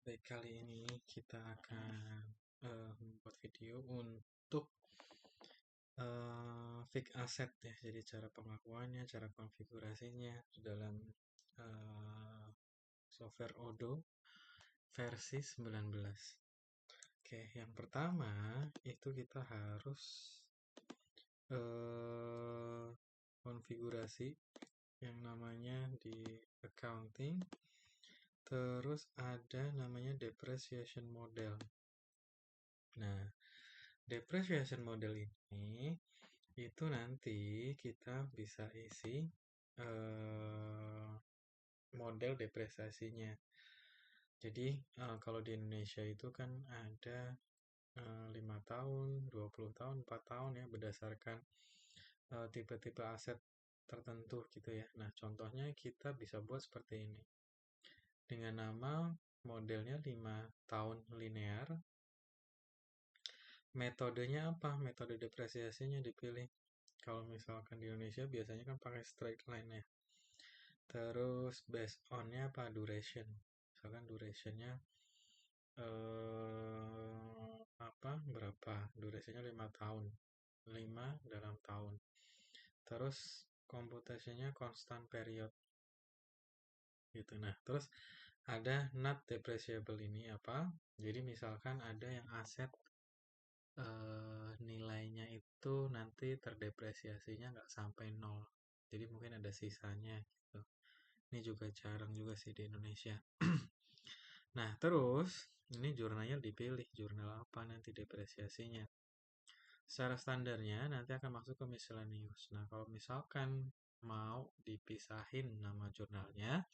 Baik, kali ini kita akan membuat video untuk fix asset ya. Jadi cara pengakuannya, cara konfigurasinya dalam software Odoo versi 19. Oke, yang pertama itu kita harus konfigurasi yang namanya di accounting. Terus ada namanya depreciation model. Nah, depreciation model ini itu nanti kita bisa isi model depresiasinya. Jadi kalau di Indonesia itu kan ada 5 tahun, 20 tahun, 4 tahun ya, berdasarkan tipe-tipe aset tertentu gitu ya. Nah, contohnya kita bisa buat seperti ini. Dengan nama modelnya 5 tahun linear. Metodenya apa? Metode depresiasinya dipilih. Kalau misalkan di Indonesia biasanya kan pakai straight line ya. Terus based on-nya apa? Duration. Misalkan durationnya berapa? Durasinya 5 tahun. 5 dalam tahun. Terus computationnya constant period. Gitu. Nah, terus ada not depreciable ini apa? Jadi misalkan ada yang aset nilainya itu nanti terdepresiasinya nggak sampai 0. Jadi mungkin ada sisanya gitu. Ini juga jarang juga sih di Indonesia. Nah, terus ini jurnalnya dipilih. Jurnal apa nanti depresiasinya. Secara standarnya nanti akan masuk ke miscellaneous. Nah, kalau misalkan mau dipisahin nama jurnalnya,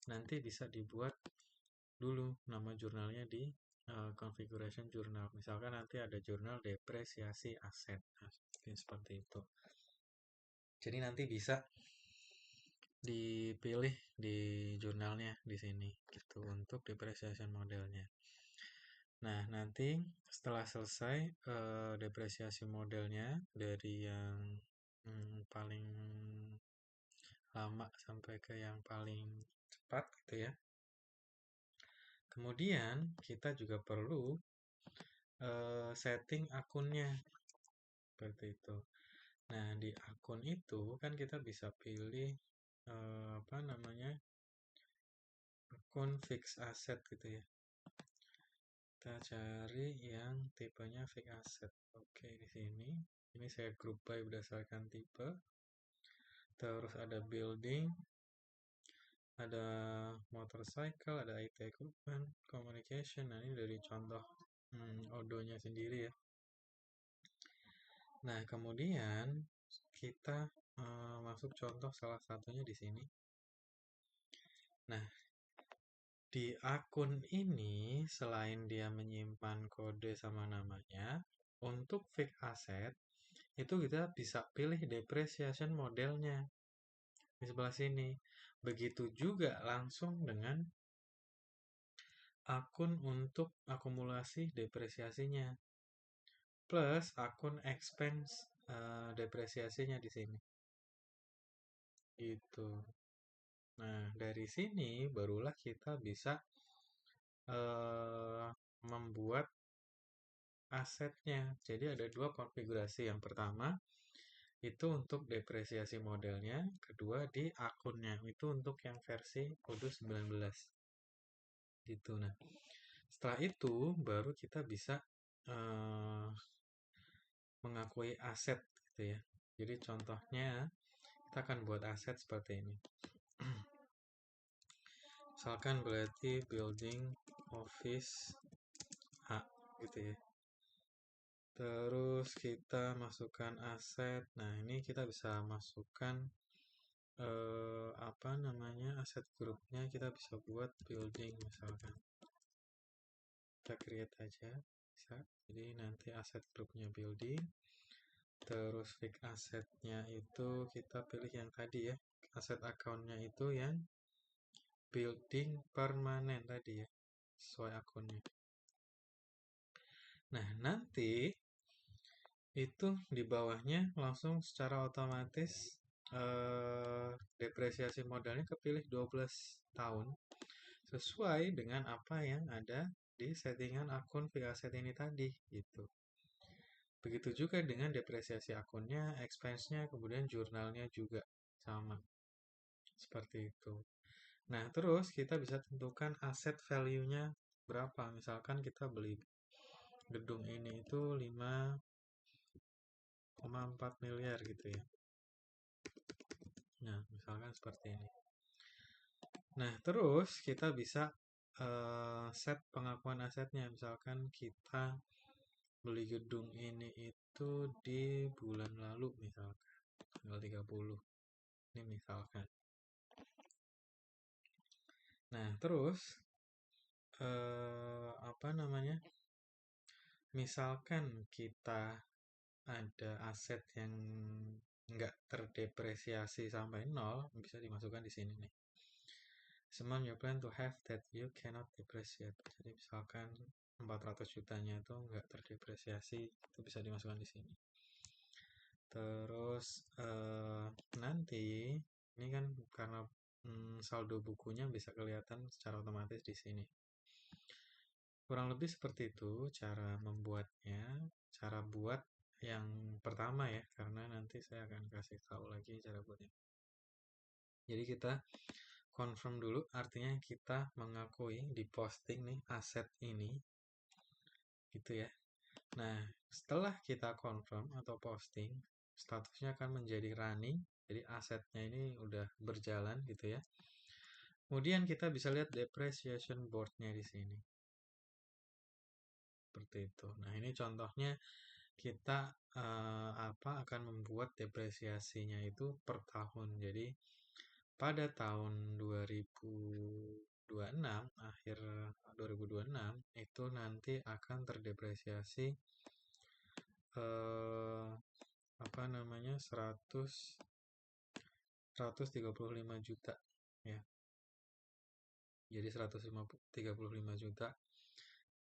nanti bisa dibuat dulu nama jurnalnya di configuration jurnal. Misalkan nanti ada jurnal depresiasi aset. Nah, seperti itu. Jadi nanti bisa dipilih di jurnalnya di sini gitu untuk depreciation modelnya. Nah, nanti setelah selesai depresiasi modelnya dari yang paling lama sampai ke yang paling cepat gitu ya. Kemudian kita juga perlu setting akunnya seperti itu. Nah, di akun itu kan kita bisa pilih akun fix asset gitu ya. Kita cari yang tipenya fix asset. Oke, di sini ini saya group by berdasarkan tipe. Terus ada building, ada motorcycle, ada IT equipment, communication. Nah, ini dari contoh Odoo-nya sendiri ya. Nah, kemudian kita masuk contoh salah satunya di sini. Nah, di akun ini selain dia menyimpan kode sama namanya, untuk fix asset itu kita bisa pilih depreciation modelnya di sebelah sini. Begitu juga langsung dengan akun untuk akumulasi depresiasinya. Plus akun expense depresiasinya di sini. Gitu. Nah, dari sini barulah kita bisa membuat asetnya. Jadi ada dua konfigurasi. Yang pertama itu untuk depresiasi modelnya, kedua di akunnya. Itu untuk yang versi Odoo 19. Gitu. Nah, setelah itu baru kita bisa mengakui aset gitu ya. Jadi contohnya kita akan buat aset seperti ini. Misalkan berarti building office A gitu ya. Terus kita masukkan aset. Nah, ini kita bisa masukkan aset grupnya kita bisa buat building misalkan. Kita create aja bisa. Jadi nanti aset grupnya building. Terus fix asetnya itu kita pilih yang tadi ya. Aset accountnya itu yang building permanen tadi ya. Sesuai akunnya. Nah, nanti itu di bawahnya langsung secara otomatis depresiasi modalnya kepilih 12 tahun sesuai dengan apa yang ada di settingan akun Viaset ini tadi gitu. Begitu juga dengan depresiasi akunnya, expense-nya, kemudian jurnalnya juga sama. Seperti itu. Nah, terus kita bisa tentukan aset value-nya berapa. Misalkan kita beli gedung ini itu 5,4 miliar gitu ya. Nah, misalkan seperti ini. Nah, terus kita bisa set pengakuan asetnya. Misalkan kita beli gedung ini itu di bulan lalu misalkan, tanggal 30. Ini misalkan. Nah, terus apa namanya? Misalkan kita ada aset yang nggak terdepresiasi sampai nol, bisa dimasukkan di sini nih. Semua you plan to have that you cannot depreciate. Jadi misalkan 400 jutanya itu nggak terdepresiasi, itu bisa dimasukkan di sini. Terus nanti ini kan karena saldo bukunya bisa kelihatan secara otomatis di sini. Kurang lebih seperti itu cara membuatnya, cara buat yang pertama ya, karena nanti saya akan kasih tahu lagi cara buatnya. Jadi kita confirm dulu, artinya kita mengakui di posting nih aset ini, gitu ya. Nah, setelah kita confirm atau posting, statusnya akan menjadi running, jadi asetnya ini udah berjalan gitu ya. Kemudian kita bisa lihat depreciation board-nya di sini. Seperti itu. Nah, ini contohnya kita akan membuat depresiasinya itu per tahun. Jadi pada tahun 2026, akhir 2026 itu nanti akan terdepresiasi 135 juta ya. Jadi 135 juta.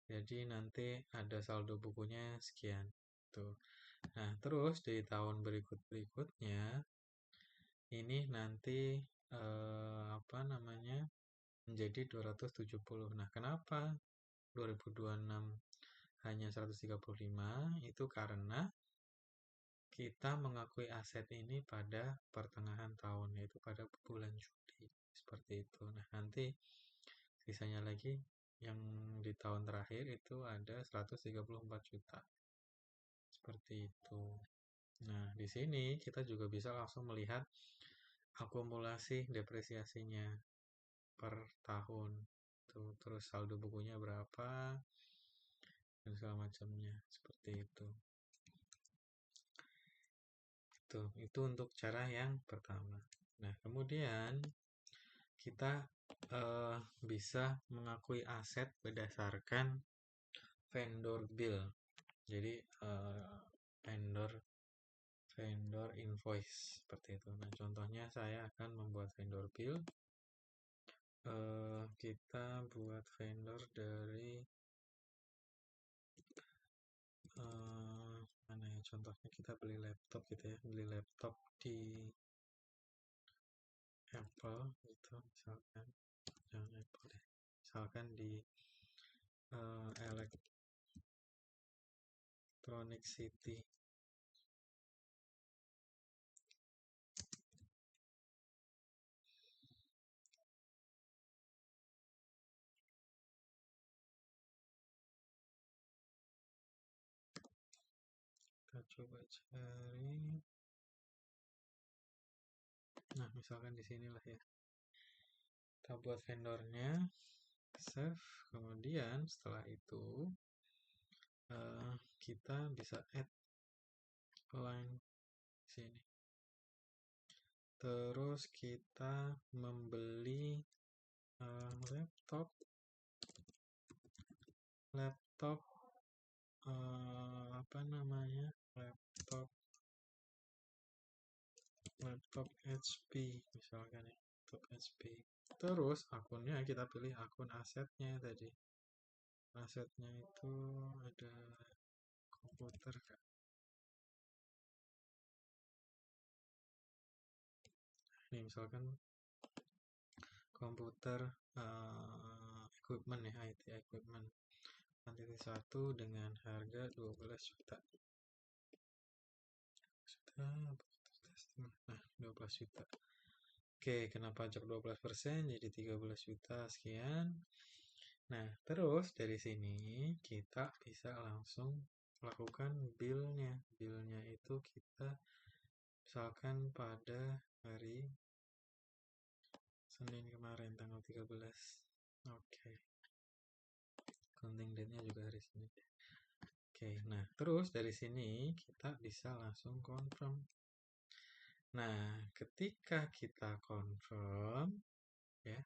Jadi nanti ada saldo bukunya sekian. Tuh. Nah, terus di tahun berikutnya ini nanti menjadi 270. Nah, kenapa 2026 hanya 135? Itu karena kita mengakui aset ini pada pertengahan tahun, yaitu pada bulan Juli. Seperti itu. Nah, nanti sisanya lagi yang di tahun terakhir itu ada 134 juta. Seperti itu. Nah, di sini kita juga bisa langsung melihat akumulasi depresiasinya per tahun. Tuh, terus saldo bukunya berapa dan segala macamnya. Seperti itu. Itu untuk cara yang pertama. Nah, kemudian kita bisa mengakui aset berdasarkan vendor bill. Jadi vendor invoice seperti itu. Nah, contohnya saya akan membuat vendor bill. Kita buat vendor dari mana ya? Contohnya kita beli laptop gitu ya, beli laptop di Apple gitu misalkan, jangan Apple deh, misalkan di Electronic City. Kita coba cari. Nah, misalkan di sinilah ya. Kita buat vendornya, save, kemudian setelah itu kita bisa add line sini. Terus kita membeli laptop laptop HP misalkan ya, laptop HP. Terus akunnya kita pilih akun asetnya tadi. Asetnya itu ada komputer kan. Ini misalkan komputer equipment ya, IT equipment. Kuantiti 1 dengan harga 12 juta. Nah, 12 juta. Oke, kena pajak 12%, jadi 13 juta sekian. Nah, terus dari sini kita bisa langsung lakukan bill-nya. Bill-nya itu kita misalkan pada hari Senin kemarin, tanggal 13. Oke. Counting date-nya juga hari Senin. Oke, nah terus dari sini kita bisa langsung confirm. Nah, ketika kita confirm, ya,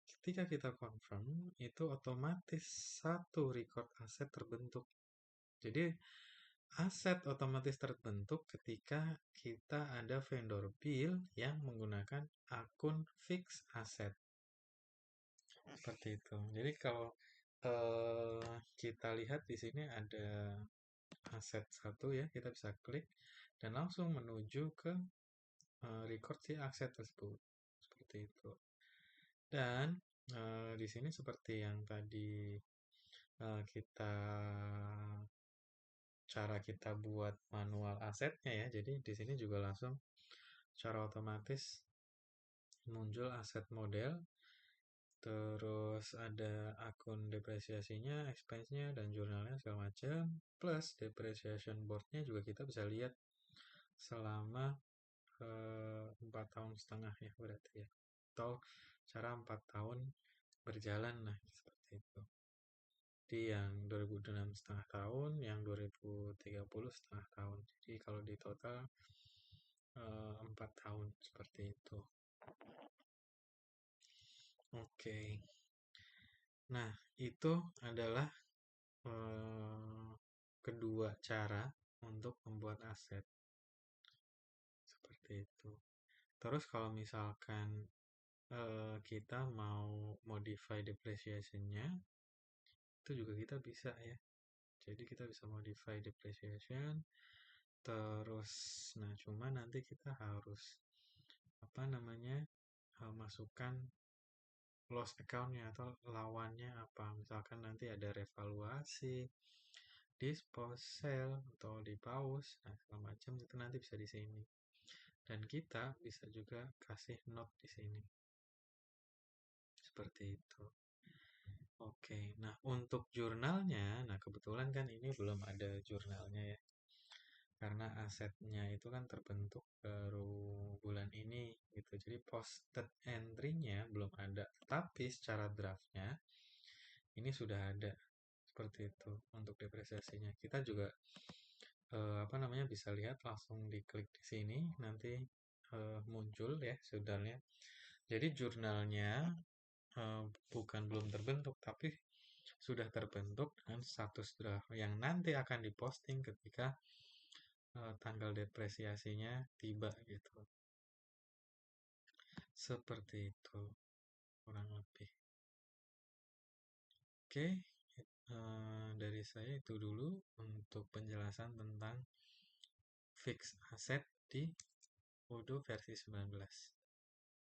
ketika kita confirm, itu otomatis satu record aset terbentuk. Jadi, aset otomatis terbentuk ketika kita ada vendor bill yang menggunakan akun fix aset. Seperti itu. Jadi, kalau kita lihat di sini ada aset 1 ya, kita bisa klik dan langsung menuju ke record si aset tersebut. Seperti itu. Dan di sini seperti yang tadi cara kita buat manual asetnya ya. Jadi di sini juga langsung secara otomatis muncul aset model, terus ada akun depresiasinya, expense-nya, dan jurnalnya segala macam, plus depreciation board-nya juga kita bisa lihat selama 4,5 tahun ya berarti ya, atau cara 4 tahun berjalan lah seperti itu. Jadi yang 2006 setengah tahun, yang 2030 setengah tahun. Jadi kalau di total 4 tahun seperti itu. Oke. Nah, itu adalah kedua cara untuk membuat aset. Seperti itu. Terus kalau misalkan kita mau modify depreciation-nya, itu juga kita bisa ya. Jadi kita bisa modify depreciation, terus nah cuma nanti kita harus masukkan loss account-nya atau lawannya apa. Misalkan nanti ada revaluasi, dispose, sell, atau di pause, nah segala macam itu nanti bisa di sini. Dan kita bisa juga kasih note di sini. Seperti itu. Oke, nah untuk jurnalnya, nah kebetulan kan ini belum ada jurnalnya ya. Karena asetnya itu kan terbentuk baru bulan ini gitu. Jadi posted entry-nya belum ada. Tapi secara draft-nya ini sudah ada. Seperti itu untuk depresiasinya. Kita juga bisa lihat langsung diklik di sini nanti muncul ya jurnalnya. Jadi jurnalnya bukan belum terbentuk tapi sudah terbentuk dengan status draft yang nanti akan diposting ketika tanggal depresiasinya tiba gitu. Seperti itu kurang lebih. Oke, dari saya itu dulu untuk penjelasan tentang fixed asset di Odoo versi 19.